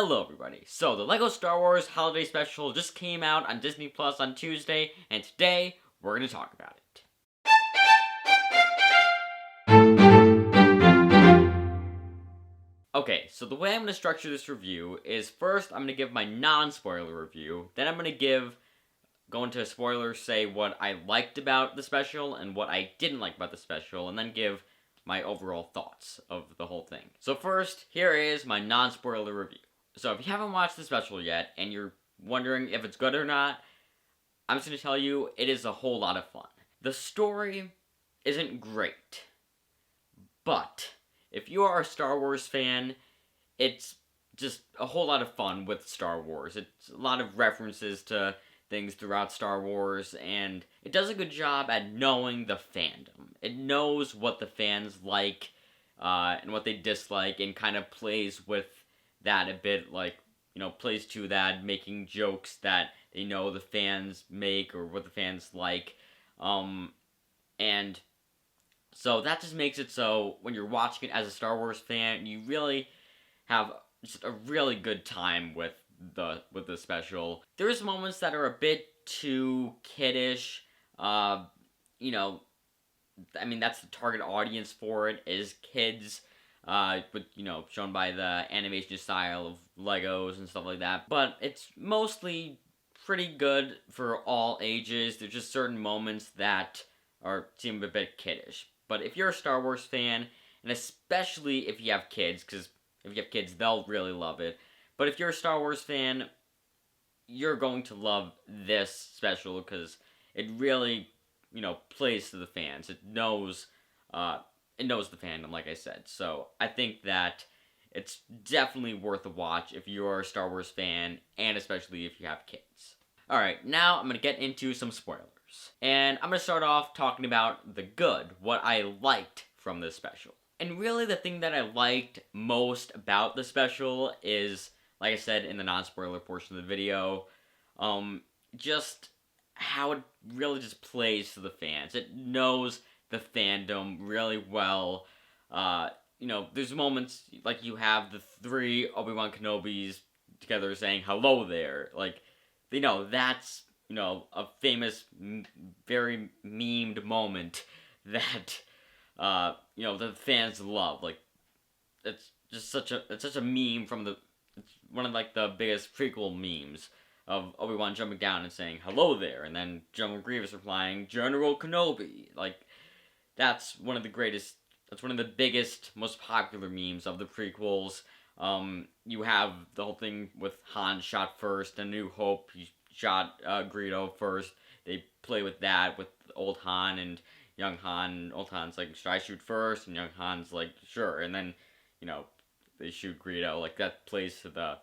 Hello everybody. So the LEGO Star Wars Holiday Special just came out on Disney Plus on Tuesday, and today we're going to talk about it. Okay, so the way I'm going to structure this review is first I'm going to give my non-spoiler review, then I'm going to go into spoilers, say what I liked about the special and what I didn't like about the special, and then give my overall thoughts of the whole thing. So first, here is my non-spoiler review. So if you haven't watched the special yet, and you're wondering if it's good or not, I'm just going to tell you, it is a whole lot of fun. The story isn't great, but if you are a Star Wars fan, it's just a whole lot of fun with Star Wars. It's a lot of references to things throughout Star Wars, and it does a good job at knowing the fandom. It knows what the fans like, and what they dislike, and kind of plays with that a bit, like, plays to that, making jokes that they know the fans make, or what the fans like, and so that just makes it so, when you're watching it as a Star Wars fan, you really have just a really good time with the special. There's moments that are a bit too kiddish. I mean, that's the target audience for it, is kids. But shown by the animation style of Legos and stuff like that. But it's mostly pretty good for all ages. There's just certain moments that seem a bit kiddish. But if you're a Star Wars fan, and especially if you have kids, because if you have kids, they'll really love it. But if you're a Star Wars fan, you're going to love this special because it really, plays to the fans. It knows the fandom, like I said. So I think that it's definitely worth a watch if you're a Star Wars fan, and especially if you have kids. Alright, now I'm going to get into some spoilers. And I'm going to start off talking about the good, what I liked from this special. And really the thing that I liked most about the special is, like I said in the non-spoiler portion of the video, just how it really just plays to the fans. It knows the fandom really well. There's moments, like you have the three Obi-Wan Kenobis together saying, "Hello there." Like, that's, a famous, very memed moment that, the fans love. Like, it's such a meme from it's one of, like, the biggest prequel memes of Obi-Wan jumping down and saying, "Hello there," and then General Grievous replying, "General Kenobi." Like, that's one of the biggest, most popular memes of the prequels. You have the whole thing with Han shot first, and New Hope, he shot Greedo first. They play with that, with old Han and young Han. Old Han's like, "Should I shoot first?" And young Han's like, "Sure." And then, they shoot Greedo. Like, that plays to the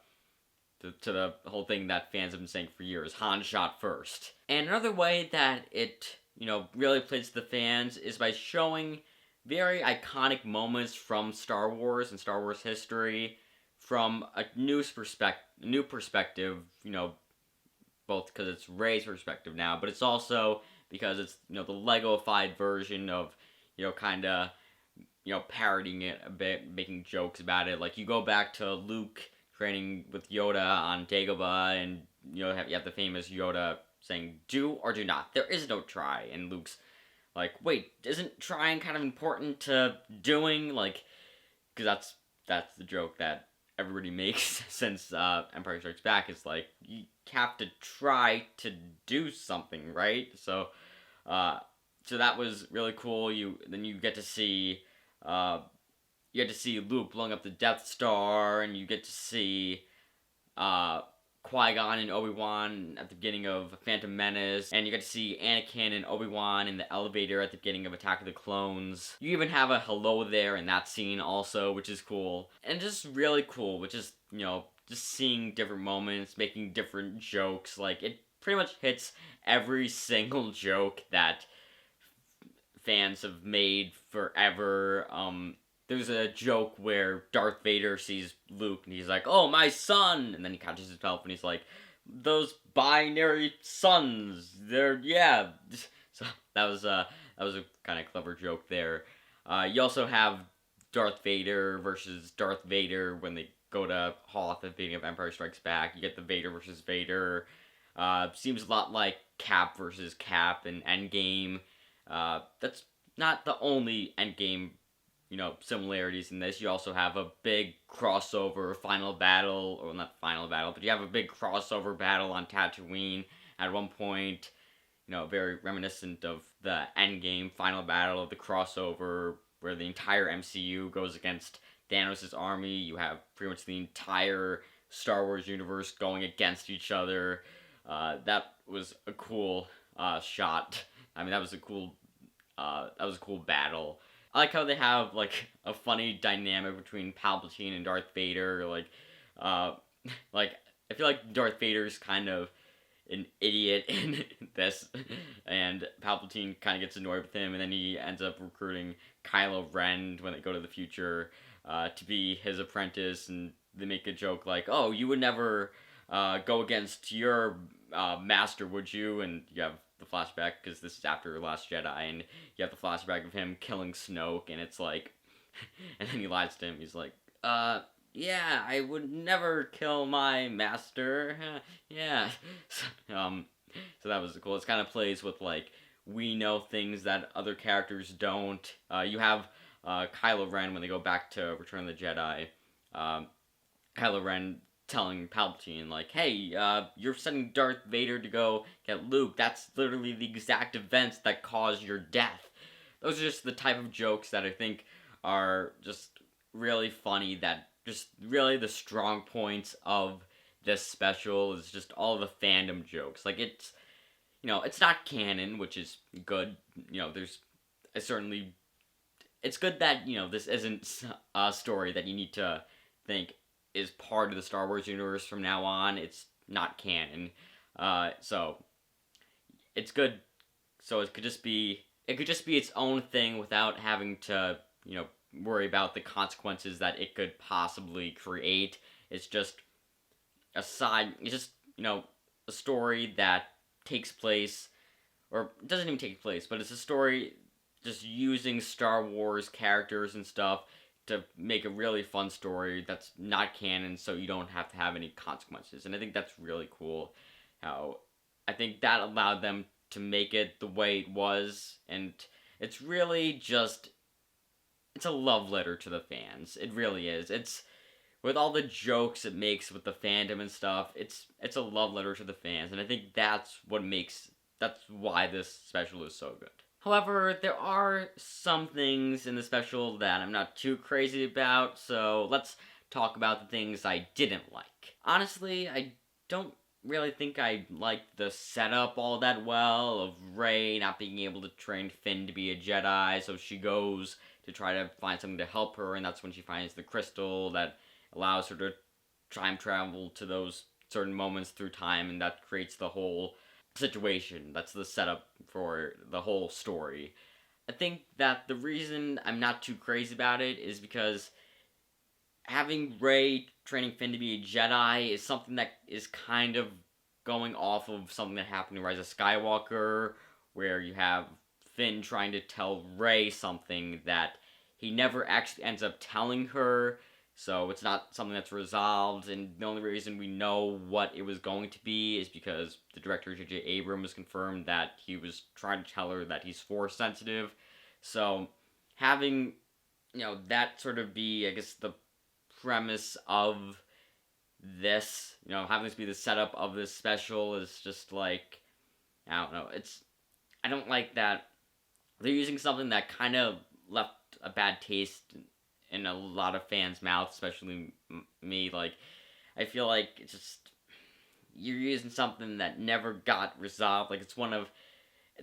whole thing that fans have been saying for years. Han shot first. And another way that it, really plays to the fans is by showing very iconic moments from Star Wars and Star Wars history from a new perspective, both because it's Rey's perspective now, but it's also because it's, the Lego-fied version of, kind of, parodying it a bit, making jokes about it. Like, you go back to Luke training with Yoda on Dagobah, and, you have the famous Yoda saying, "Do or do not. There is no try." And Luke's like, "Wait, isn't trying kind of important to doing?" Like, because that's the joke that everybody makes since Empire Strikes Back. Is like, you have to try to do something, right? So that was really cool. Then you get to see Luke blowing up the Death Star, and you get to see Qui-Gon and Obi-Wan at the beginning of Phantom Menace, and you get to see Anakin and Obi-Wan in the elevator at the beginning of Attack of the Clones. You even have a "hello there" in that scene also, which is cool. And just really cool, which is, just seeing different moments, making different jokes. Like, it pretty much hits every single joke that fans have made forever. There's a joke where Darth Vader sees Luke and he's like, "Oh, my son!" And then he catches himself and he's like, "Those binary sons, yeah." So that was a kind of clever joke there. You also have Darth Vader versus Darth Vader when they go to Hoth at the beginning of Empire Strikes Back. You get the Vader versus Vader. Seems a lot like Cap versus Cap in Endgame. That's not the only Endgame, similarities in this. You also have a big crossover final battle, or not final battle, but you have a big crossover battle on Tatooine at one point. Very reminiscent of the Endgame final battle of the crossover, where the entire MCU goes against Thanos' army. You have pretty much the entire Star Wars universe going against each other. That was a cool shot. I mean, that was a cool battle. I like how they have like a funny dynamic between Palpatine and Darth Vader. Like I feel like Darth Vader's kind of an idiot in this, and Palpatine kind of gets annoyed with him, and then he ends up recruiting Kylo Ren when they go to the future to be his apprentice, and they make a joke like, "Oh, you would never go against your master, would you?" And you have the flashback, because this is after Last Jedi, and you have the flashback of him killing Snoke, and it's like, and then he lies to him. He's like, yeah, I would never kill my master. Yeah. So that was cool. It kind of plays with, like, we know things that other characters don't. You have Kylo Ren, when they go back to Return of the Jedi, Kylo Ren telling Palpatine, like, hey, you're sending Darth Vader to go get Luke. That's literally the exact events that caused your death. Those are just the type of jokes that I think are just really funny, that just really the strong points of this special is just all the fandom jokes. Like, it's, it's not canon, which is good. There's certainly, it's good that, this isn't a story that you need to think is part of the Star Wars universe from now on. It's not canon. So it's good. So it could just be its own thing without having to, worry about the consequences that it could possibly create. It's just it's just, a story that takes place, or doesn't even take place, but it's a story just using Star Wars characters and stuff to make a really fun story that's not canon, so you don't have to have any consequences. And I think that's really cool, how I think that allowed them to make it the way it was, and it's really just, it's a love letter to the fans. It really is. It's, with all the jokes it makes with the fandom and stuff, it's a love letter to the fans, and I think that's why this special is so good. However, there are some things in the special that I'm not too crazy about, so let's talk about the things I didn't like. Honestly, I don't really think I liked the setup all that well, of Rey not being able to train Finn to be a Jedi, so she goes to try to find something to help her, and that's when she finds the crystal that allows her to time travel to those certain moments through time, and that creates the whole situation. That's the setup for the whole story. I think that the reason I'm not too crazy about it is because having Rey training Finn to be a Jedi is something that is kind of going off of something that happened in Rise of Skywalker, where you have Finn trying to tell Rey something that he never actually ends up telling her, so it's not something that's resolved, and the only reason we know what it was going to be is because the director, J.J. Abrams, confirmed that he was trying to tell her that he's Force sensitive. So having, that sort of be, I guess, the premise of this, having this be the setup of this special is just like, I don't know, I don't like that they're using something that kind of left a bad taste in a lot of fans' mouths, especially me. Like, I feel like it's just, you're using something that never got resolved. Like, it's one of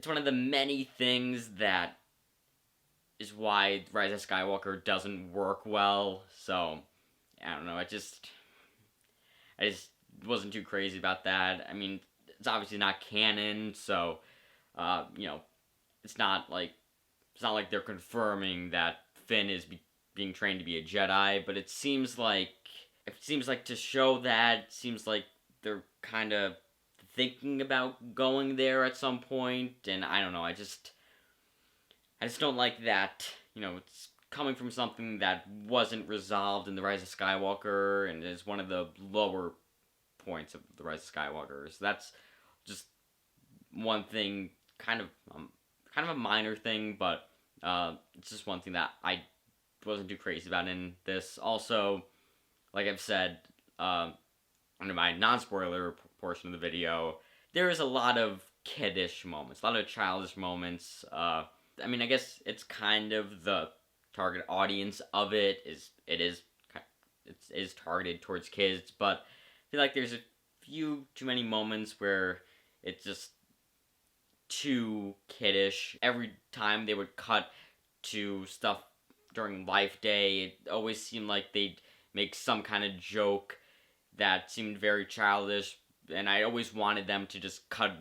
the many things that is why Rise of Skywalker doesn't work well. So I don't know. I just wasn't too crazy about that. I mean, it's obviously not canon, so it's not like they're confirming that Finn is being trained to be a Jedi, but it seems like to show that, it seems like they're kind of thinking about going there at some point, and I don't know, I just don't like that, it's coming from something that wasn't resolved in The Rise of Skywalker, and is one of the lower points of The Rise of Skywalker. So that's just one thing, kind of a minor thing, but it's just one thing that I wasn't too crazy about in this. Also, like I've said, under my non-spoiler portion of the video, there is a lot of kiddish moments, a lot of childish moments. I mean, I guess it's kind of the target audience of it is targeted towards kids, but I feel like there's a few too many moments where it's just too kiddish. Every time they would cut to stuff during Life Day, it always seemed like they'd make some kind of joke that seemed very childish, and I always wanted them to just cut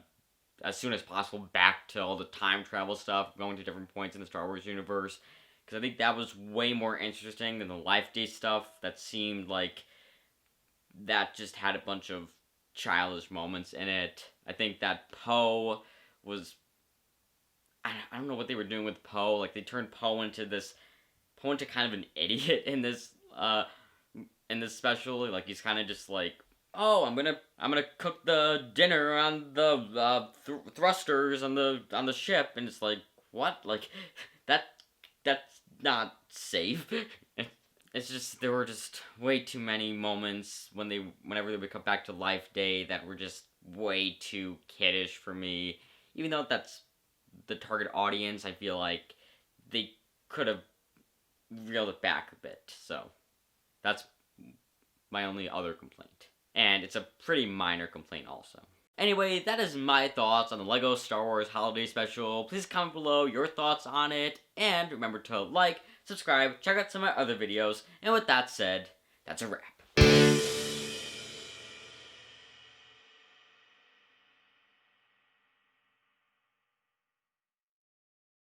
as soon as possible back to all the time travel stuff, going to different points in the Star Wars universe, because I think that was way more interesting than the Life Day stuff that seemed like that just had a bunch of childish moments in it. I think that Poe was... I don't know what they were doing with Poe. Like, they turned Poe into kind of an idiot in this special. Like, he's kind of just like, oh, I'm gonna cook the dinner on the thrusters on the ship, and it's like, what? Like, that's not safe. It's just, there were just way too many moments whenever they would come back to Life Day that were just way too kiddish for me. Even though that's the target audience, I feel like they could have reeled it back a bit. So that's my only other complaint. And it's a pretty minor complaint also. Anyway, that is my thoughts on the LEGO Star Wars Holiday Special. Please comment below your thoughts on it, and remember to like, subscribe, check out some of my other videos, and with that said, that's a wrap.